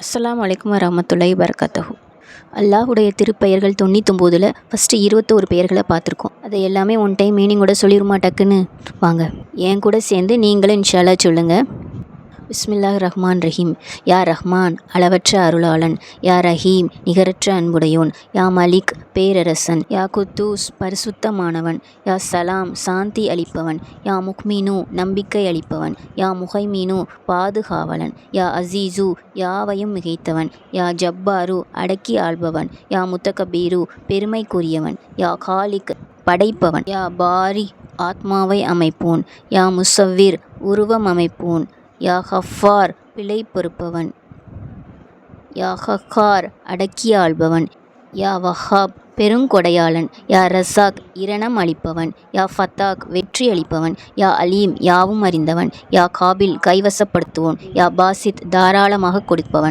அஸ்ஸலாமு அலைக்கும் வரஹ்மத்துல்லாஹி வபரகாத்துஹு. அல்லாஹுடைய திருப்பெயர்கள் 99ல் ஃபஸ்ட்டு 21 பெயர்களை பார்த்துருக்கோம். அதை எல்லாமே ஒன் டைம் மீனிங்கோட சொல்லிருமா டக்குன்னு? வாங்க என் கூட சேர்ந்து நீங்களும் இன்ஷா அல்லாஹ் சொல்லுங்கள். பிஸ்மில்லாஹ் ரஹ்மான் ரஹீம். யா ரஹ்மான் அளவற்ற அருளாளன், யா ரஹீம் நிகரற்ற அன்புடையோன், யா மலிக் பேரரசன், யா குத்தூஸ் பரிசுத்தமானவன், யா சலாம் சாந்தி அளிப்பவன், யா முக்மினு நம்பிக்கை அளிப்பவன், யா முஹைமீனு பாதுகாவலன், யா அசீசு யாவையும் மிகைத்தவன், யா ஜப்பாரு அடக்கி ஆள்பவன், யா முத்தகபீரு பெருமைக்குரியவன், யா காலிக் படைப்பவன், யா பாரி ஆத்மாவை அமைப்போன், யா முசவ்விர் உருவம் அமைப்போன், யா ஹஃபார் பிழை பொறுப்பவன், யா ஹக்கார் அடக்கி ஆள்பவன், யா வஹாப் பெருங்கொடையாளன், யா ரஸாக் இரணம் அளிப்பவன், யா ஃபத்தாக் வெற்றி அளிப்பவன், யா அலீம் யாவும் அறிந்தவன், யா காபில் கைவசப்படுத்துவோன், யா பாசித் தாராளமாக கொடுப்பவன்.